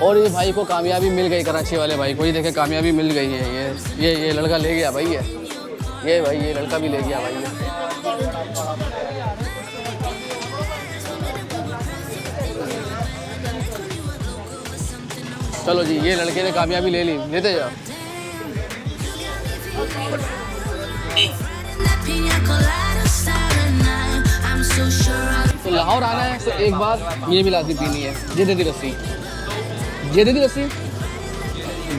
और ये भाई को कामयाबी मिल गई, कराची वाले भाई को, ये देखे कामयाबी मिल गई है। ये लड़का ले गया भाई, ये भाई ये लड़का भी ले गया भाई ये। चलो जी, ये लड़के ने कामयाबी ले ली, लेते जाओ। तो लाहौर आना है तो एक बार ये भी लाती पीनी है, जदीदी लस्सी, जदीदी लस्सी,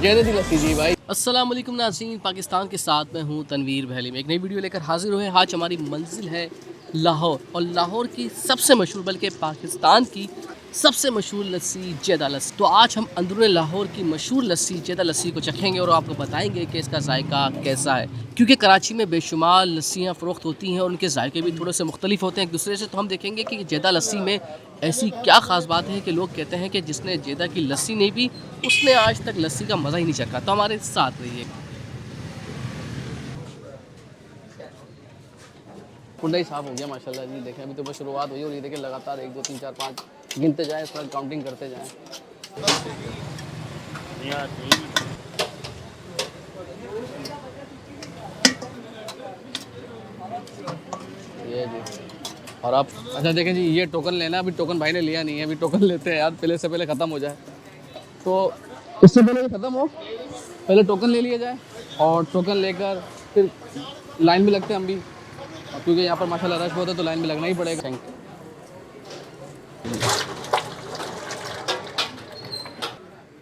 जदीदी लस्सी जी भाई। अस्सलाम वालेकुम नाज़रीन, पाकिस्तान के साथ मैं हूँ तनवीर बहली में एक नई वीडियो लेकर हाजिर हुए। आज हमारी मंजिल है लाहौर, और लाहौर की सबसे मशहूर बल्कि पाकिस्तान की सबसे मशहूर लस्सी जेदा लस्सी। तो आज हम अंदरून लाहौर की मशहूर लस्सी जेदा लस्सी को चखेंगे और आपको बताएंगे कि इसका जायका कैसा है, क्योंकि कराची में बेशुमार लस्सियाँ फ़रोख्त होती हैं और उनके जायके भी थोड़े से मुख्तलिफ होते हैं एक दूसरे से। तो हम देखेंगे कि जेदा लस्सी में ऐसी क्या ख़ास बात है कि लोग कहते हैं कि जिसने जेदा की लस्सी नहीं पी उसने आज तक लस्सी का मज़ा ही नहीं चखा। तो हमारे साथ रहिए। कुंडा ही साफ़ हो गया माशाल्लाह जी। देखें अभी तो बस शुरुआत हुई और ये देखें लगातार 1 2 3 4 5 गिनते जाएँ, थोड़ा काउंटिंग करते जाएँ। ये जी, और आप अच्छा देखें जी, ये टोकन लेना, अभी टोकन भाई ने लिया नहीं है, अभी टोकन लेते हैं यार, पहले से पहले ख़त्म हो जाए। तो इससे पहले ख़त्म हो, पहले टोकन ले लिया जाए और टोकन लेकर फिर लाइन में लगते हैं हम भी, क्योंकि यहाँ पर माशाल्लाह रश बहुत है तो लाइन में लगना ही पड़ेगा।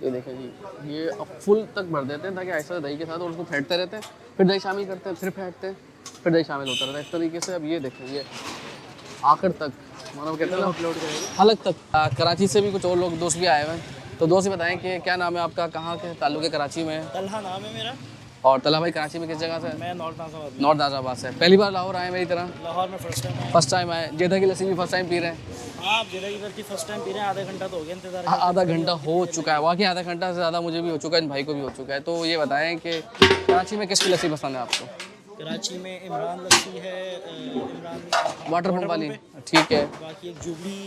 ये देखें जी, ये अब फुल तक भर देते हैं ताकि ऐसा दही के साथ, और उसको फेंटते रहते हैं, फिर दही शामिल करते हैं, फिर फेंटते हैं, फिर दही शामिल होता रहता है इस तरीके से। अब ये देखें, ये आखिर तक मानो कहते हैं ना अपलोड करेंगे अलग तक। कराची से भी कुछ और लोग दोस्त भी आए हुए हैं, तो दोस्त ही बताएं कि क्या नाम है आपका, कहाँ के ताल्लुक है कराची में? तलहा नाम है मेरा। और तला भाई कराची में किस जगह से? मैं नॉर्थ नाज़ाबाद। नॉर्थ नाज़ाबाद से। पहली बार लाहौर आए मेरी तरह? लाहौर में फर्स्ट टाइम आए। जेदा की लस्सी भी फर्स्ट टाइम पी रहे हैं? हाँ, जेदा की लस्सी फर्स्ट टाइम पी रहे हैं। आधा घंटा तो हो गया इंतजार। आधा घंटा हो चुका है, वाकई आधा घंटा से ज़्यादा मुझे भी हो चुका है, इन भाई को भी हो चुका है। तो ये बताएं कि कराची में किसकी लस्सी पसंद है आपको? कराची में इमरान लस्सी है, इमरान वाटर पंप वाली, ठीक है। बाकी एक जुबली,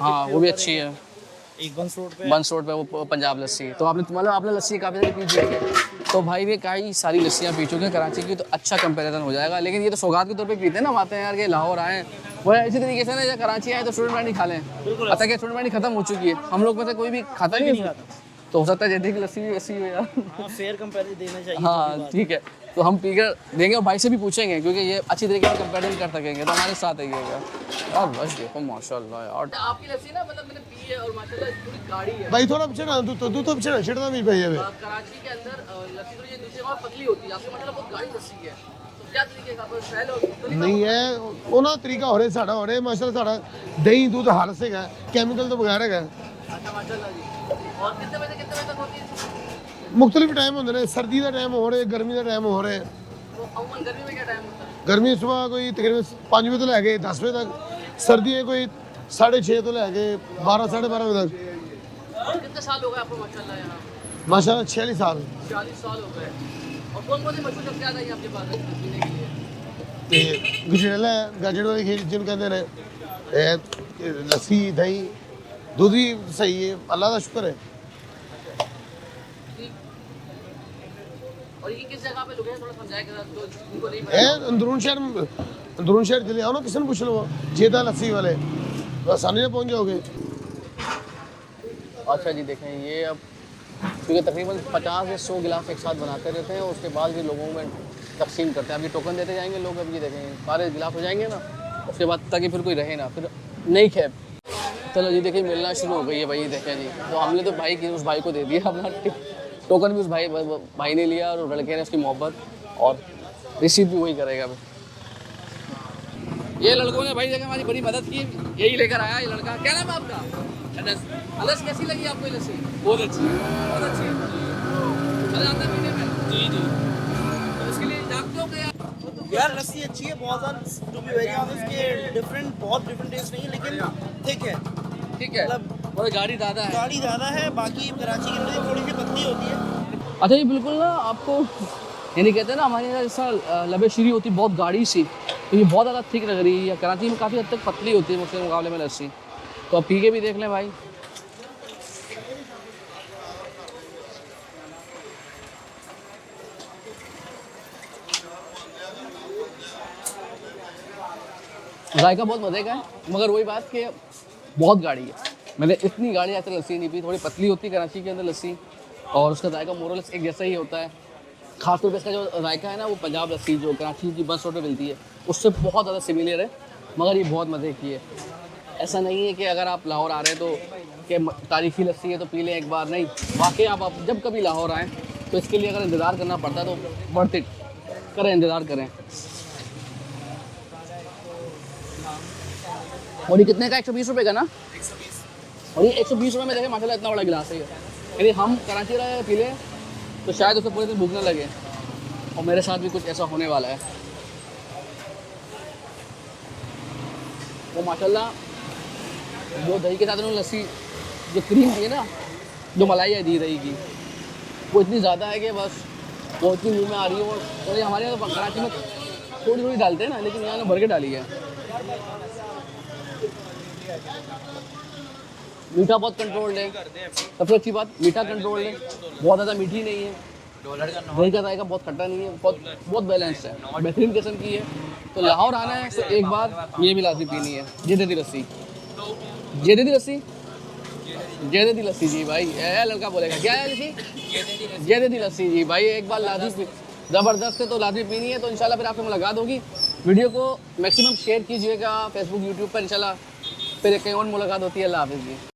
हाँ वो भी अच्छी है। एक बंस रोड पे वो पंजाब लस्सी। तो आपने लस्सी काफ़ी सारी पी चुकी है, तो भाई भी कई सारी लस्सियाँ पी चुके हैं कराची की, तो अच्छा कंपैरिजन हो जाएगा। लेकिन ये तो सौगात के तौर पे पीते हैं ना, आते हैं यार कि लाहौर आए, वो इसी तरीके से ना, जब कराची आए तो स्टूडेंट पार्टी खा लें। पता कि स्टूडेंट पार्टी खत्म हो चुकी है, हम लोग में से कोई भी खाता नहीं है, तो हो सकता है जैसे की लस्सी भी वैसी हो यार। फेयर कंपैरिजन देना चाहिए। हाँ ठीक है, तो हम पी कर देंगे और भाई से भी पूछेंगे, क्योंकि ये अच्छी तरीके से कंपेरिजन कर सकेंगे, तो हमारे साथ आइएगा। और बस देखो माशाल्लाह यार, आपकी लस्सी ना मतलब मैंने पी है और माशाल्लाह पूरी गाढ़ी है भाई। थोड़ा पीछे ना, तू तो पीछे ना छिड़ना भी भाई। है कराची के अंदर लस्सी थोड़ी दूसरी और पतली होती है, आपके मतलब बहुत गाढ़ी लस्सी है, तो क्या तरीके का आपको स्टाइल हो? नहीं है ਉਹਨਾਂ ਤਰੀਕਾ ਹੋ ਰਿਹਾ ਸਾਡਾ, ਹੋ ਰਿਹਾ ਮਾਸ਼ਾਅੱਲਾ। ਸਾਡਾ ਦਹੀਂ ਦੁੱਧ ਹਰ ਸੀਗਾ, ਕੈਮੀਕਲ ਤੋਂ ਬਗੈਰ ਹੈਗਾ। अच्छा माशाल्लाह जी। और कितने बजे तक होती है? मुख्तलिफ टाइम होंगे ने, सर्दी का टाइम हो रहे, गर्मी का टाइम हो रहे। तो अमूमन गर्मी में क्या टाइम होता है? गर्मी सुबह कोई तकरीबन 5 बजे तो लैके 10 बजे तक, सर्दियाँ कोई 6:30 तो लैके 12 साढ़े 12 बजे तक। और कितने साल हो गए आपको माशाल्लाह यहाँ? माशाअल्लाह 46 साल। 40 साल हो गए। और कौन कौन सी मशहूर शख्सियत आई आपके पास पीने के लिए? ਤੇ ਗਜਰੇਲਾ ਗਾਜਰ ਵਾਲੀ ਖੀਰ ਜਿਹਨੂੰ ਕਹਿੰਦੇ ਨੇ, ਇਹ ਲੱਸੀ ਦਹੀਂ ਦੁੱਧ ਵੀ ਸਹੀ ਹੈ, ਅੱਲਾ ਦਾ ਸ਼ੁਕਰ ਹੈ। और ये किस जगह पे लोग हैं, थोड़ा समझाया कि जो उनको नहीं पता। ਇਹ ਅੰਦरून शहर चले आओ ना, किसी ने पूछ लो जेदा लस्सी वाले, तो आसानी से पहुंच जाओगे। अच्छा जी देखें, ये अब क्योंकि तकरीबन 50 से 100 गिलास एक साथ बनाते रहते हैं और उसके बाद भी लोगों में तकसीम करते हैं। अभी टोकन देते जाएंगे लोग, अब ये देखें सारे गिलास हो जाएंगे ना, उसके बाद ताकि फिर कोई रहे ना, फिर नहीं खैब। चलो जी देखिए, मिलना शुरू हो गई है भाई। देखें जी, तो हमने तो भाई की उस भाई को दे दिया अपना टोकन भी, उस भाई ने लिया और लड़के ने उसकी मोहब्बत, और रिसीव भी वही करेगा। ये लड़कों ने भाई देखा हमारी बड़ी मदद की, यही लेकर आया ये लड़का। क्या नाम है आपका? अनस। अनस, कैसी लगी आपको ये लस्सी? बहुत अच्छी है, बहुत अच्छी है। मज़ा आता है पीने में? जी जी। तो इसके लिए जानते हो क्या यार लस्सी अच्छी है बहुत। टू बी वेरी ऑनेस्ट के बहुत डिफरेंट टेस्ट नहीं है, लेकिन ठीक है। ठीक है, मतलब और गाड़ी ज़्यादा है। गाड़ी ज़्यादा है, बाकी कराची के अंदर थोड़ी सी पतली होती है। अच्छा ये बिल्कुल ना आपको, यानी कहते हैं ना हमारे यहाँ जैसा लबे शीरी होती बहुत गाढ़ी सी, तो ये बहुत ज़्यादा थिक लग रही है। कराची में काफ़ी हद तक पतली होती है उसके मुकाबले में लस्सी। तो अब पी के भी देख लें भाई। जायका बहुत मज़े का है, मगर वही बात कि बहुत गाढ़ी है। मैंने इतनी गाढ़ी ऐसे लस्सी नहीं पी। थोड़ी पतली होती है कराची के अंदर लस्सी, और उसका जायका मोरलेस एक जैसा ही होता है। खासतौर पर इसका जो जायका है ना, वो पंजाब लस्सी जो कराची की बस रोड पर मिलती है उससे बहुत ज़्यादा सिमिलर है, मगर ये बहुत मज़े की है। ऐसा नहीं है कि अगर आप लाहौर आ रहे हैं तो कि तारीखी लस्सी है तो पी लें एक बार, नहीं। वाकई आप जब कभी लाहौर आएँ तो इसके लिए अगर इंतज़ार करना पड़ता है तो वर्थ इट करें, इंतज़ार करें। और ये कितने का? 120 रुपये का ना? 120। और ये 120 रुपये में देखें माशाल्लाह इतना बड़ा गिलास है ये। यदि हम कराची रहे पी लें तो शायद उसे पूरे दिन भूख न लगे, और मेरे साथ भी कुछ ऐसा होने वाला है। वो माशाल्लाह जो दही के साथ उन्होंने लस्सी जो क्रीम दी है ना, जो मलाई है दी दही की, वो इतनी ज़्यादा है कि बस वो इतनी मुँह में आ रही है। और हमारे यहाँ तो कराची में थोड़ी थोड़ी डालते हैं ना, लेकिन यहाँ ने भर के डाली है। मीठा बहुत कंट्रोल्ड है, सबसे अच्छी बात मीठा कंट्रोल्ड है, बहुत ज़्यादा मीठी नहीं है। दही का जायका बहुत खट्टा नहीं है, बहुत बैलेंस्ड है, बेहतरीन किस्म की है। तो लाहौर आना है तो एक बार ये भी लाजमी पीनी है, जेदेदी लस्सी। जेदेदी लस्सी, जेदेदी लस्सी जी भाई। लड़का बोलेगा क्या है लस्सी? जेदेदी लस्सी जी भाई, एक बार लाजमी, ज़बरदस्त है तो लाजमी पीनी है। तो इंशाल्लाह फिर आपसे मुलाकात होगी। वीडियो को मैक्सिमम शेयर कीजिएगा फेसबुक यूट्यूब पर। इंशाल्लाह फिर कहीं और मुलाकात होती है। अल्लाह हाफ़िज़ जी।